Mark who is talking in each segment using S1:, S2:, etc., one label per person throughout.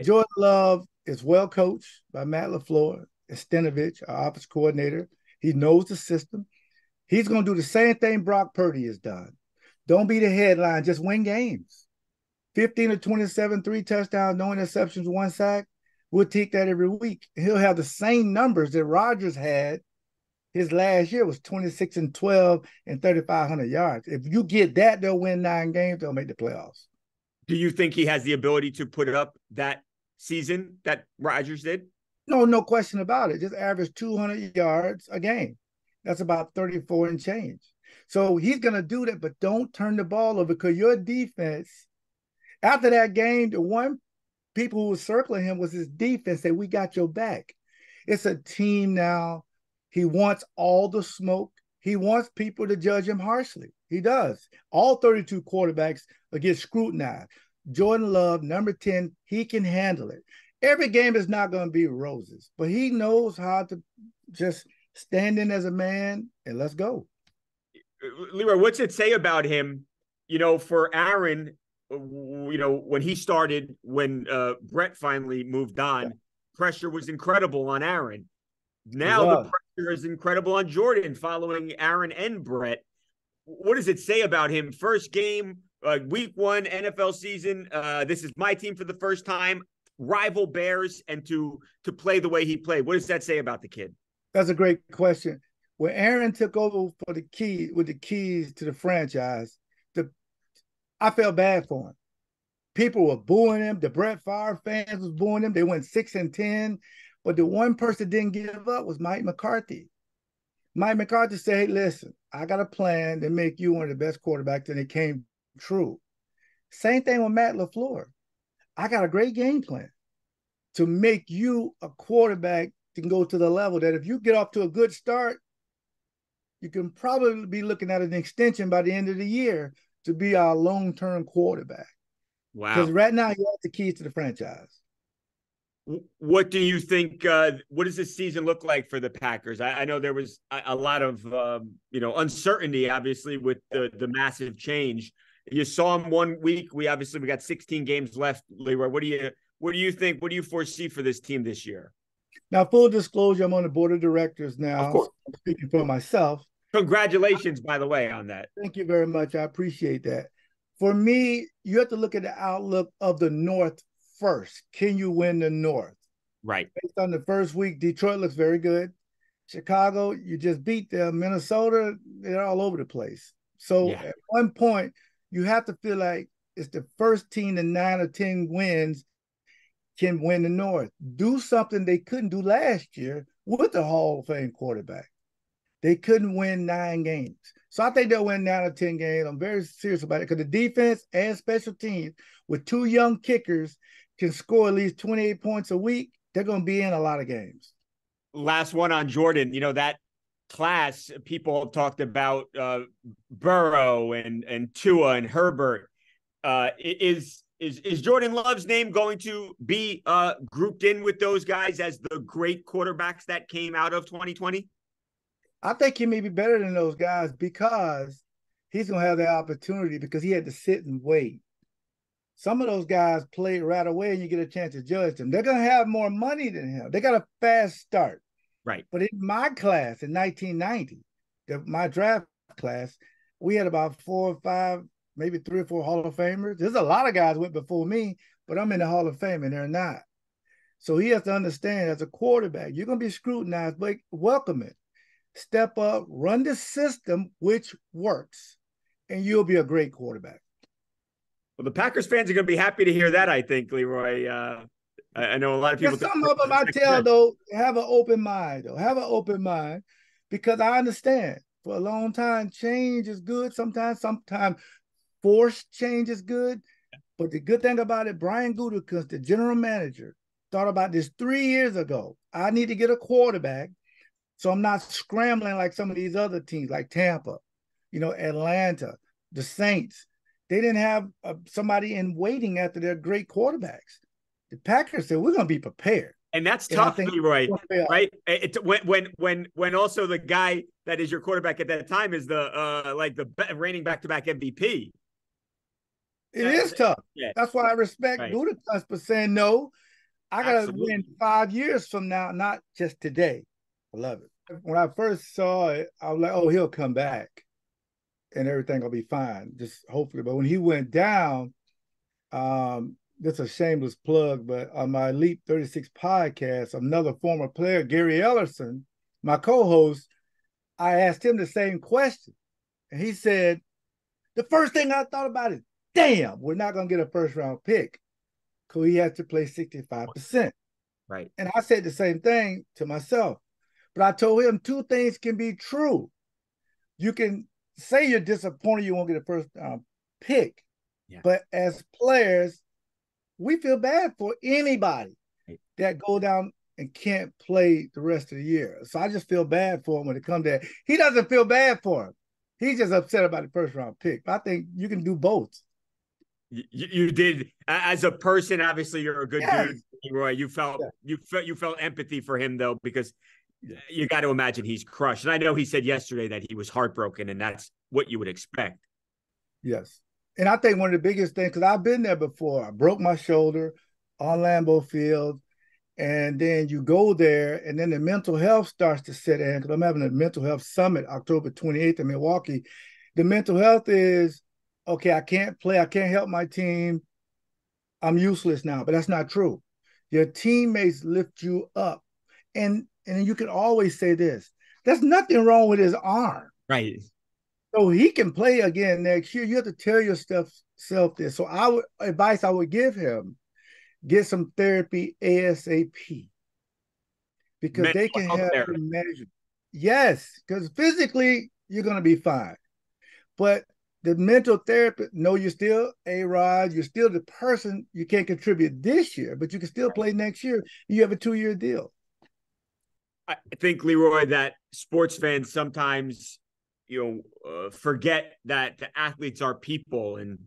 S1: Jordan Love is well coached by Matt LaFleur, Estenovich, our office coordinator. He knows the system. He's going to do the same thing Brock Purdy has done. Don't be the headline, just win games. 15 to 27, 3 touchdowns, no interceptions, 1 sack. We'll take that every week. He'll have the same numbers that Rodgers had his last year was 26 and 12 and 3,500 yards. If you get that, they'll win 9 games. They'll make the playoffs.
S2: Do you think he has the ability to put up that season that Rodgers did?
S1: No question about it. Just average 200 yards a game. That's about 34 and change. So he's going to do that, but don't turn the ball over because your defense, after that game, the one people who were circling him was his defense that we got your back. It's a team now. He wants all the smoke. He wants people to judge him harshly. He does. All 32 quarterbacks will get scrutinized. Jordan Love, number 10, he can handle it. Every game is not going to be roses, but he knows how to just stand in as a man and let's go.
S2: LeRoy, what's it say about him, for Aaron, when he started, when Brett finally moved on, pressure was incredible on Aaron. Now the pressure is incredible on Jordan following Aaron and Brett. What does it say about him? First game, week 1, NFL season. This is my team for the first time. Rival Bears, and to play the way he played. What does that say about the kid?
S1: That's a great question. When Aaron took over with the keys to the franchise, I felt bad for him. People were booing him. The Brett Favre fans was booing him. They went 6 and 10. But the one person that didn't give up was Mike McCarthy. Mike McCarthy said, hey, listen, I got a plan to make you one of the best quarterbacks, and it came true. Same thing with Matt LaFleur. I got a great game plan to make you a quarterback that can go to the level that if you get off to a good start, you can probably be looking at an extension by the end of the year to be our long-term quarterback.
S2: Wow.
S1: Because right now, you have the keys to the franchise.
S2: What do you think? What does this season look like for the Packers? I know there was a lot of uncertainty, obviously, with the massive change. You saw him 1 week. We got 16 games left. LeRoy, what do you think? What do you foresee for this team this year?
S1: Now, full disclosure, I'm on the board of directors now.
S2: Of course.
S1: So I'm speaking for myself.
S2: Congratulations, by the way, on that.
S1: Thank you very much. I appreciate that. For me, you have to look at the outlook of the North first. Can you win the North?
S2: Right.
S1: Based on the first week, Detroit looks very good. Chicago, you just beat them. Minnesota, they're all over the place. So At one point, you have to feel like it's the first team to 9 or 10 wins can win the North. Do something they couldn't do last year with the Hall of Fame quarterback. They couldn't win 9 games. So I think they'll win 9 or 10 games. I'm very serious about it because the defense and special teams with 2 young kickers can score at least 28 points a week. They're going to be in a lot of games.
S2: Last one on Jordan, that class, people talked about Burrow and Tua and Herbert. Is Jordan Love's name going to be grouped in with those guys as the great quarterbacks that came out of 2020?
S1: I think he may be better than those guys because he's going to have the opportunity because he had to sit and wait. Some of those guys played right away and you get a chance to judge them. They're going to have more money than him. They got a fast start.
S2: Right.
S1: But in my class in 1990, my draft class, we had about 4 or 5, maybe 3 or 4 Hall of Famers. There's a lot of guys went before me, but I'm in the Hall of Fame and they're not. So he has to understand as a quarterback, you're going to be scrutinized, but welcome it. Step up, run the system, which works, and you'll be a great quarterback.
S2: Well, the Packers fans are going to be happy to hear that, I think, LeRoy. I know a lot of people.
S1: Some of them I tell, though, have an open mind, Have an open mind because I understand for a long time, change is good. Sometimes forced change is good. But the good thing about it, Brian Gutekunst, the general manager, thought about this 3 years ago. I need to get a quarterback so I'm not scrambling like some of these other teams like Tampa, Atlanta, the Saints. They didn't have somebody in waiting after their great quarterbacks. The Packers said, we're going to be prepared.
S2: And that's tough, LeRoy, right? It's when also the guy that is your quarterback at that time is the reigning back-to-back MVP.
S1: It is tough. Yeah. That's why I respect Gutekunst for saying no. I gotta win
S2: Absolutely.
S1: 5 years from now, not just today. I love it. When I first saw it, I was like, oh, he'll come back and everything will be fine. Just hopefully. But when he went down, this is a shameless plug, but on my Elite 36 podcast, another former player, Gary Ellerson, my co-host, I asked him the same question. And he said, the first thing I thought about is, damn, we're not going to get a first round pick because he has to play 65%.
S2: Right.
S1: And I said the same thing to myself. But I told him two things can be true. You can say you're disappointed you won't get a first pick. Yeah. But as players, we feel bad for anybody that go down and can't play the rest of the year. So I just feel bad for him when it comes to that. He doesn't feel bad for him. He's just upset about the first round pick. I think you can do both.
S2: You did, as a person. Obviously, you're a good dude, Leroy. You felt empathy for him though, because you got to imagine he's crushed. And I know he said yesterday that he was heartbroken, and that's what you would expect.
S1: Yes, and I think one of the biggest things, because I've been there before. I broke my shoulder on Lambeau Field, and then you go there, and then the mental health starts to set in. Because I'm having a mental health summit October 28th in Milwaukee. The mental health is, okay, I can't play. I can't help my team. I'm useless now. But that's not true. Your teammates lift you up. And you can always say this. There's nothing wrong with his arm.
S2: Right.
S1: So he can play again next year. You have to tell yourself this. So advice I would give him, get some therapy ASAP. Because
S2: Mental
S1: they can
S2: health
S1: help
S2: therapy.
S1: you measure. Yes, because physically you're going to be fine. But the mental therapist, no, you're still A-Rod. You're still the person. You can't contribute this year, but you can still play next year. You have a 2-year deal.
S2: I think, Leroy, that sports fans sometimes, forget that the athletes are people, and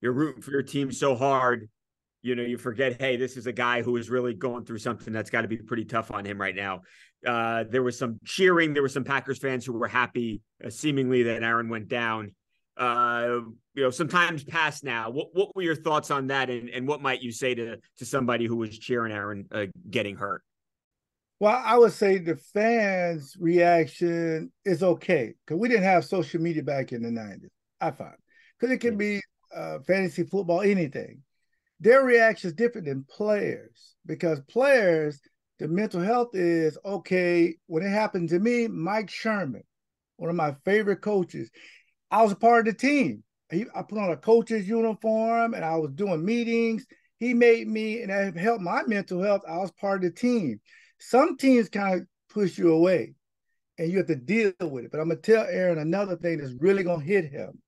S2: you're rooting for your team so hard. You forget, hey, this is a guy who is really going through something that's got to be pretty tough on him right now. There was some cheering. There were some Packers fans who were happy, seemingly, that Aaron went down. Some time's passed now. What were your thoughts on that, and what might you say to somebody who was cheering Aaron getting hurt?
S1: Well, I would say the fans' reaction is okay because we didn't have social media back in the 90s, I find. Because it can be fantasy football, anything. Their reaction is different than players because players, the mental health is, okay, when it happened to me, Mike Sherman, one of my favorite coaches, I was a part of the team. I put on a coach's uniform and I was doing meetings. He made me, and that helped my mental health. I was part of the team. Some teams kind of push you away and you have to deal with it. But I'm going to tell Aaron another thing that's really going to hit him.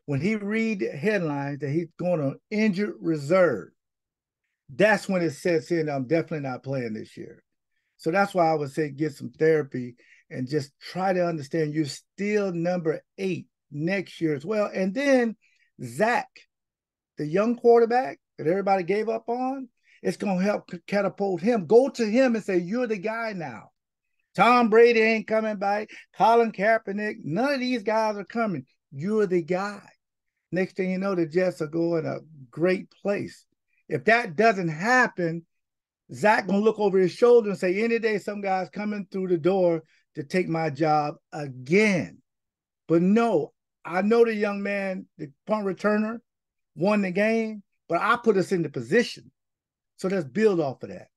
S1: When he read headlines that he's going on injured reserve, that's when it sets in. I'm definitely not playing this year. So that's why I would say get some therapy and just try to understand you're still number 8 next year as well. And then Zach, the young quarterback that everybody gave up on, it's going to help catapult him. Go to him and say, you're the guy now. Tom Brady ain't coming back. Colin Kaepernick, none of these guys are coming. You're the guy. Next thing you know, the Jets are going a great place. If that doesn't happen, Zach going to look over his shoulder and say, any day some guy's coming through the door to take my job again. But no, I know the young man, the punt returner, won the game, but I put us in the position. So let's build off of that.